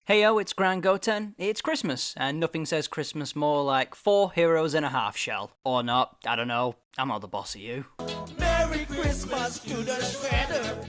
Heyo, it's GrandGoten. It's Christmas, and nothing says Christmas more like 4 heroes and a half shell. Or not, I don't know, I'm not the boss of you. Merry Christmas to the Shredder!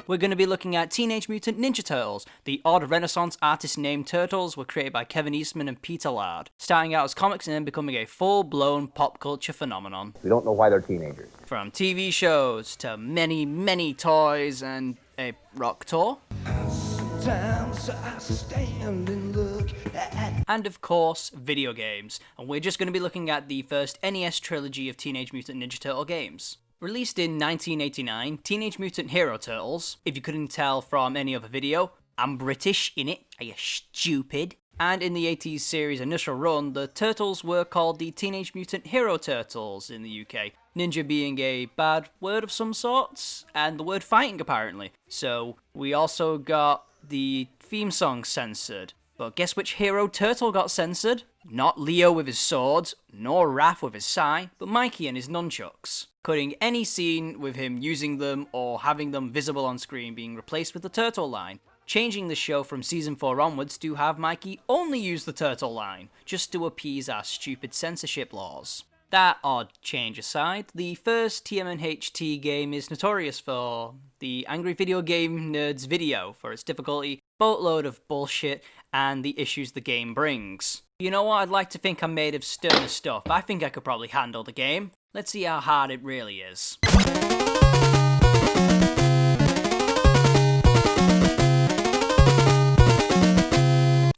We're going to be looking at Teenage Mutant Ninja Turtles. The odd Renaissance artist-named turtles were created by Kevin Eastman and Peter Laird, starting out as comics and then becoming a full-blown pop culture phenomenon. We don't know why they're teenagers. From TV shows to many, many toys and a rock tour. Sometimes I stand and look at... And of course, video games. And we're just going to be looking at the first NES trilogy of Teenage Mutant Ninja Turtle games. Released in 1989, Teenage Mutant Hero Turtles, if you couldn't tell from any other video, I'm British in it, are you stupid? And in the 80s series' initial run, the Turtles were called the Teenage Mutant Hero Turtles in the UK, ninja being a bad word of some sorts, and the word fighting apparently. So we also got the theme song censored. But guess which hero turtle got censored? Not Leo with his swords, nor Raph with his sai, but Mikey and his nunchucks. Cutting any scene with him using them or having them visible on screen being replaced with the turtle line. Changing the show from season 4 onwards to have Mikey only use the turtle line, just to appease our stupid censorship laws. That odd change aside, the first TMNT game is notorious for the Angry Video Game Nerds video for its difficulty, boatload of bullshit, and the issues the game brings. You know what, I'd like to think I'm made of sterner stuff. I think I could probably handle the game. Let's see how hard it really is.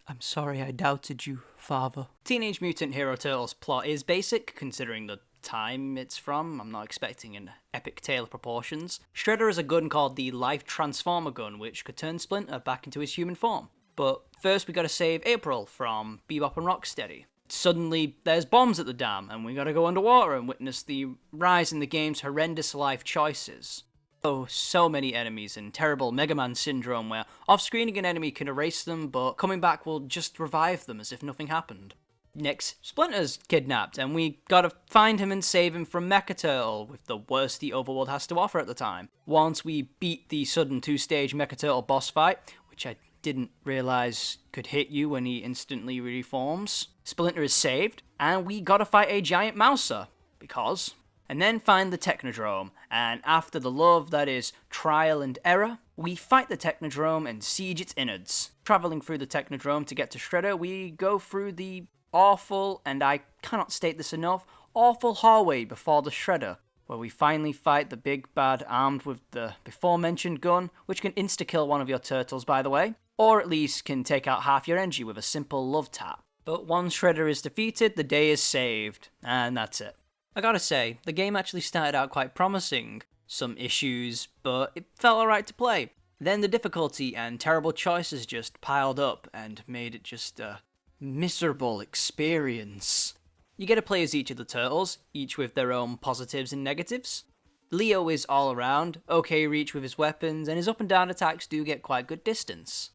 I'm sorry I doubted you, father. Teenage Mutant Hero Turtles plot is basic, considering the time it's from. I'm not expecting an epic tale of proportions. Shredder is a gun called the Life Transformer gun, which could turn Splinter back into his human form. But first we gotta save April from Bebop and Rocksteady. Suddenly, there's bombs at the dam, and we gotta go underwater and witness the rise in the game's horrendous life choices. Oh, so many enemies and terrible Mega Man syndrome where off-screening an enemy can erase them, but coming back will just revive them as if nothing happened. Next, Splinter's kidnapped, and we gotta find him and save him from Mecha Turtle, with the worst the overworld has to offer at the time. Once we beat the sudden 2-stage Mecha Turtle boss fight, which I didn't realise could hit you when he instantly reforms, Splinter is saved, and we gotta fight a giant mouser, because... And then find the Technodrome, and after the love that is trial and error, we fight the Technodrome and siege its innards. Travelling through the Technodrome to get to Shredder, we go through the awful, and I cannot state this enough, awful hallway before the Shredder, where we finally fight the big bad armed with the before-mentioned gun, which can insta-kill one of your turtles, by the way, or at least can take out half your energy with a simple love tap. But once Shredder is defeated, the day is saved, and that's it. I gotta say, the game actually started out quite promising. Some issues, but it felt alright to play. Then the difficulty and terrible choices just piled up and made it just a miserable experience. You get to play as each of the turtles, each with their own positives and negatives. Leo is all around, okay reach with his weapons, and his up and down attacks do get quite good distance.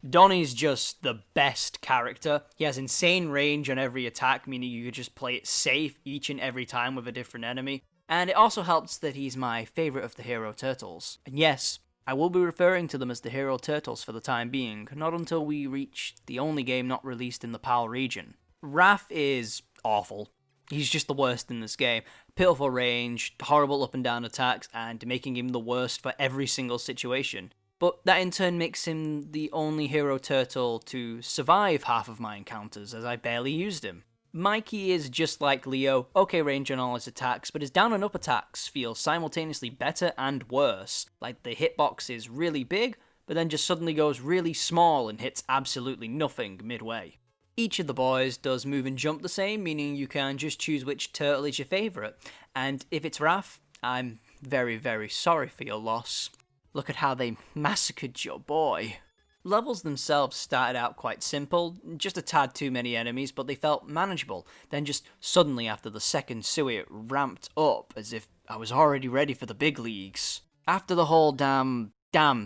Donnie's just the best character. He has insane range on every attack, meaning you could just play it safe each and every time with a different enemy. And it also helps that he's my favourite of the Hero Turtles. And yes, I will be referring to them as the Hero Turtles for the time being, not until we reach the only game not released in the PAL region. Raph is awful. He's just the worst in this game. Pitiful range, horrible up and down attacks, and making him the worst for every single situation. But that in turn makes him the only hero turtle to survive half of my encounters, as I barely used him. Mikey is just like Leo, okay range on all his attacks, but his down and up attacks feel simultaneously better and worse. Like the hitbox is really big, but then just suddenly goes really small and hits absolutely nothing midway. Each of the boys does move and jump the same, meaning you can just choose which turtle is your favourite. And if it's Raph, I'm very, very sorry for your loss. Look at how they massacred your boy. Levels themselves started out quite simple, just a tad too many enemies, but they felt manageable. Then just suddenly after the second Sui it ramped up as if I was already ready for the big leagues. After the whole damn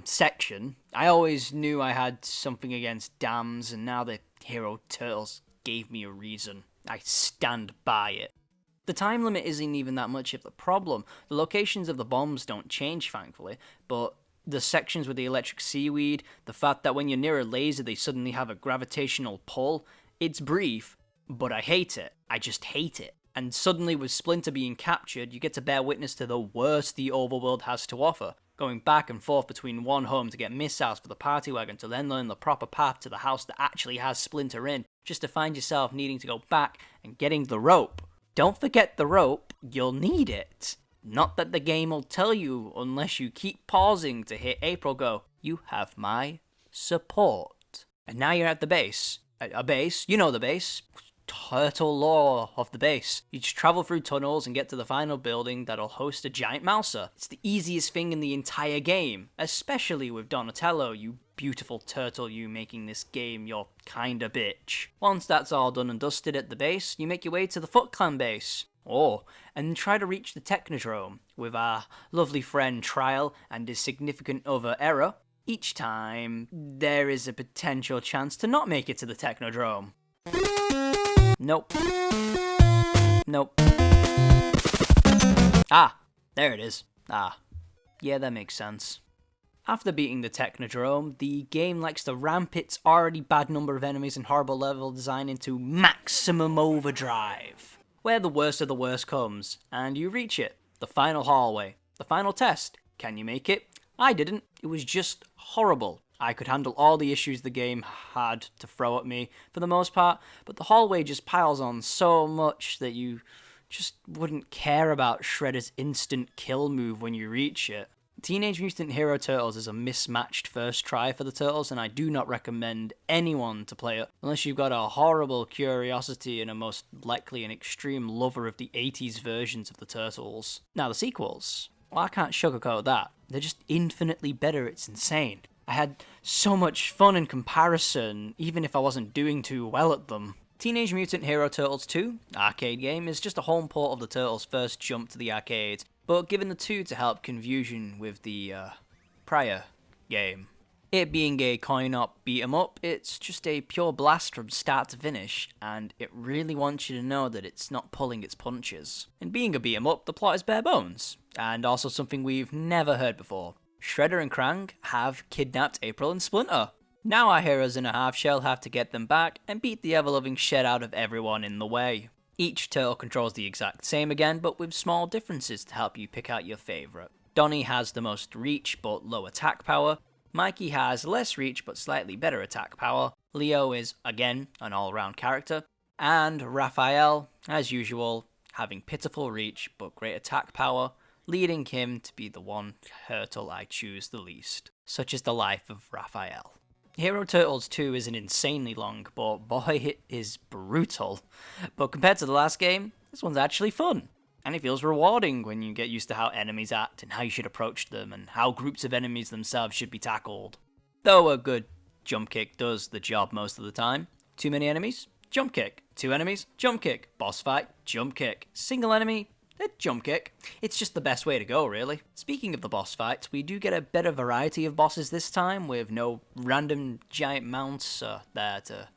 section, I always knew I had something against dams, and now the Hero Turtles gave me a reason. I stand by it. The time limit isn't even that much of the problem. The locations of the bombs don't change, thankfully, but The sections with the electric seaweed, the fact that when you're near a laser they suddenly have a gravitational pull, it's brief, but I hate it. I just hate it. And suddenly with Splinter being captured, you get to bear witness to the worst the overworld has to offer, going back and forth between one home to get missiles for the party wagon to then learn the proper path to the house that actually has Splinter in, just to find yourself needing to go back and getting the rope. Don't forget the rope, you'll need it. Not that the game will tell you unless you keep pausing to hit April go, you have my support. And now you're at the base. A base, you know the base. Turtle lore of the base. You just travel through tunnels and get to the final building that'll host a giant mouser. It's the easiest thing in the entire game, especially with Donatello, you beautiful turtle, you making this game your kinda bitch. Once that's all done and dusted at the base, you make your way to the Foot Clan base. And try to reach the Technodrome with our lovely friend Trial and his significant other Error. Each time, there is a potential chance to not make it to the Technodrome. Nope. Ah, there it is. Yeah, that makes sense. After beating the Technodrome, the game likes to ramp its already bad number of enemies and horrible level design into maximum overdrive, where the worst of the worst comes, and you reach it. The final hallway. The final test. Can you make it? I didn't. It was just horrible. I could handle all the issues the game had to throw at me, for the most part, but the hallway just piles on so much that you just wouldn't care about Shredder's instant kill move when you reach it. Teenage Mutant Hero Turtles is a mismatched first try for the Turtles, and I do not recommend anyone to play it unless you've got a horrible curiosity and a most likely an extreme lover of the 80s versions of the Turtles. Now the sequels, well, I can't sugarcoat that. They're just infinitely better, it's insane. I had so much fun in comparison, even if I wasn't doing too well at them. Teenage Mutant Hero Turtles 2, arcade game, is just a home port of the Turtles' first jump to the arcade, but given the 2 to help confusion with the prior game. It being a coin-op beat-em-up, it's just a pure blast from start to finish, and it really wants you to know that it's not pulling its punches. And being a beat-em-up, the plot is bare bones, and also something we've never heard before. Shredder and Krang have kidnapped April and Splinter. Now our heroes in a half-shell have to get them back and beat the ever-loving shit out of everyone in the way. Each turtle controls the exact same again, but with small differences to help you pick out your favourite. Donnie has the most reach but low attack power. Mikey has less reach but slightly better attack power. Leo is, again, an all-round character. And Raphael, as usual, having pitiful reach but great attack power, leading him to be the one turtle I choose the least. Such is the life of Raphael. Hero Turtles 2 isn't insanely long, but boy, it is brutal. But compared to the last game, this one's actually fun. And it feels rewarding when you get used to how enemies act and how you should approach them and how groups of enemies themselves should be tackled. Though a good jump kick does the job most of the time. Too many enemies? Jump kick. 2 enemies? Jump kick. Boss fight? Jump kick. Single enemy? Jump kick. It's just the best way to go, really. Speaking of the boss fights, we do get a better variety of bosses this time, with no random giant mounts there to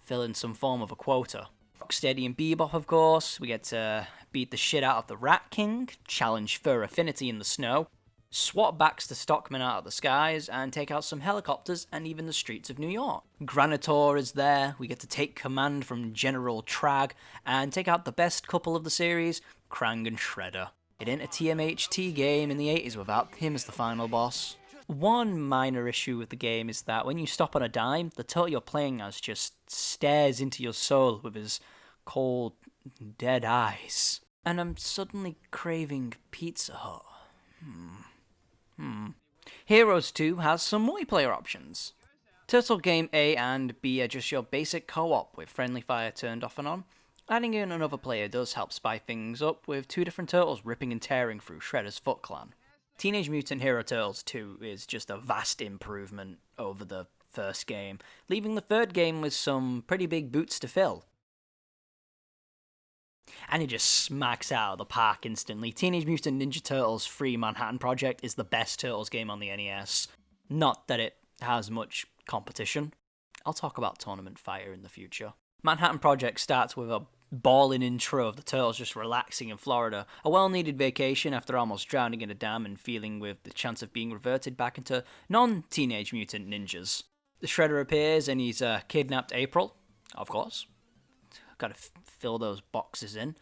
fill in some form of a quota. Rocksteady and Bebop, of course. We get to beat the shit out of the Rat King, challenge Fur Affinity in the snow, swat Baxter Stockman out of the skies, and take out some helicopters and even the streets of New York. Granitor is there. We get to take command from General Trag and take out the best couple of the series, Krang and Shredder. It ain't a TMHT game in the 80s without him as the final boss. One minor issue with the game is that when you stop on a dime, the turtle you're playing as just stares into your soul with his cold, dead eyes. And I'm suddenly craving Pizza Hut. Heroes 2 has some multiplayer options. Turtle Game A and B are just your basic co-op with friendly fire turned off and on. Adding in another player does help spice things up, with 2 different turtles ripping and tearing through Shredder's Foot Clan. Teenage Mutant Hero Turtles 2 is just a vast improvement over the first game, leaving the third game with some pretty big boots to fill. And it just smacks out of the park instantly. Teenage Mutant Ninja Turtles 3 Manhattan Project is the best Turtles game on the NES. Not that it has much competition. I'll talk about Tournament Fire in the future. Manhattan Project starts with a ballin' intro of the turtles just relaxing in Florida, a well-needed vacation after almost drowning in a dam and feeling with the chance of being reverted back into non-Teenage Mutant Ninjas. The Shredder appears and he's kidnapped April, of course. Gotta fill those boxes in.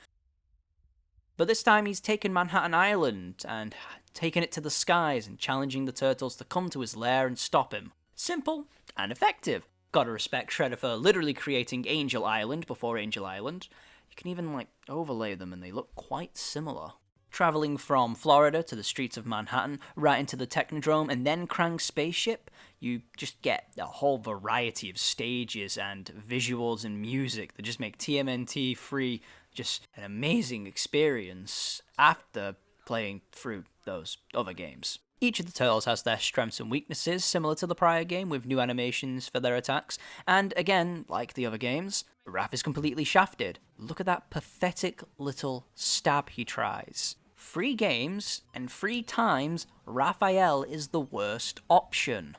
But this time he's taken Manhattan Island and taken it to the skies and challenging the turtles to come to his lair and stop him. Simple and effective. Gotta respect Shredder for literally creating Angel Island before Angel Island. You can even overlay them and they look quite similar. Travelling from Florida to the streets of Manhattan, right into the Technodrome and then Krang's spaceship, you just get a whole variety of stages and visuals and music that just make TMNT Free just an amazing experience after playing through those other games. Each of the turtles has their strengths and weaknesses, similar to the prior game, with new animations for their attacks, and again, like the other games, Raph is completely shafted. Look at that pathetic little stab he tries. Free games, and free times, Raphael is the worst option.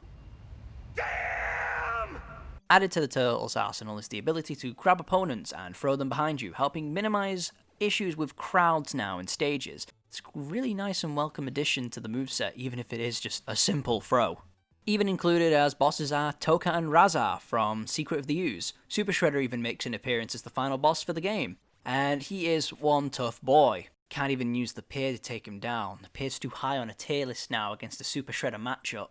Damn! Added to the turtles' arsenal is the ability to grab opponents and throw them behind you, helping minimize issues with crowds now in stages. It's a really nice and welcome addition to the moveset, even if it is just a simple throw. Even included as bosses are Toka and Razar from Secret of the Ooze. Super Shredder even makes an appearance as the final boss for the game. And he is one tough boy. Can't even use the pier to take him down. The pier's too high on a tier list now against the Super Shredder matchup.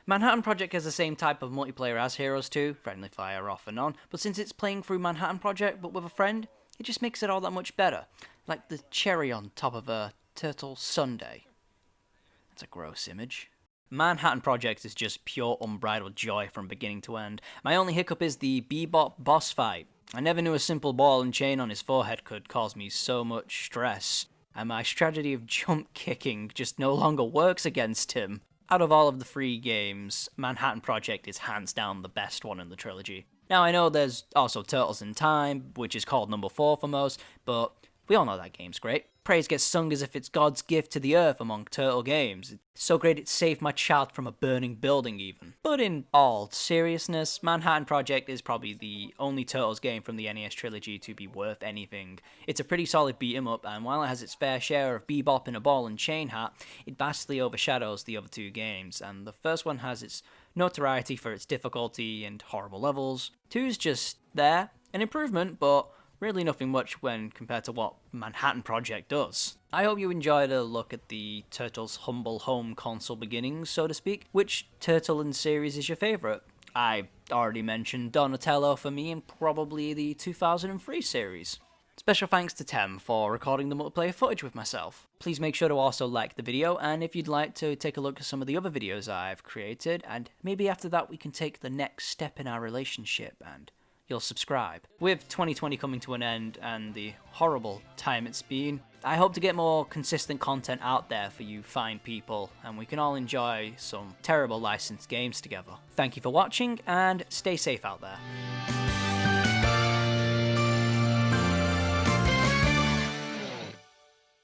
Manhattan Project has the same type of multiplayer as Heroes 2, friendly fire off and on, but since it's playing through Manhattan Project but with a friend, it just makes it all that much better. Like the cherry on top of a turtle sundae. That's a gross image. Manhattan Project is just pure unbridled joy from beginning to end. My only hiccup is the Bebop boss fight. I never knew a simple ball and chain on his forehead could cause me so much stress, and my strategy of jump kicking just no longer works against him. Out of all of the free games, Manhattan Project is hands down the best one in the trilogy. Now I know there's also Turtles in Time, which is called number 4 for most, but we all know that game's great. Praise gets sung as if it's God's gift to the earth among turtle games. It's so great it saved my child from a burning building even. But in all seriousness, Manhattan Project is probably the only Turtles game from the NES trilogy to be worth anything. It's a pretty solid beat 'em up, and while it has its fair share of bebop in a ball and chain hat, it vastly overshadows the other two games, and the first one has its notoriety for its difficulty and horrible levels. 2's just there, an improvement, but really nothing much when compared to what Manhattan Project does. I hope you enjoyed a look at the Turtles' humble home console beginnings, so to speak. Which Turtle in series is your favourite? I already mentioned Donatello for me, and probably the 2003 series. Special thanks to Tem for recording the multiplayer footage with myself. Please make sure to also like the video, and if you'd like to take a look at some of the other videos I've created, and maybe after that we can take the next step in our relationship and you'll subscribe. With 2020 coming to an end and the horrible time it's been, I hope to get more consistent content out there for you fine people, and we can all enjoy some terrible licensed games together. Thank you for watching, and stay safe out there.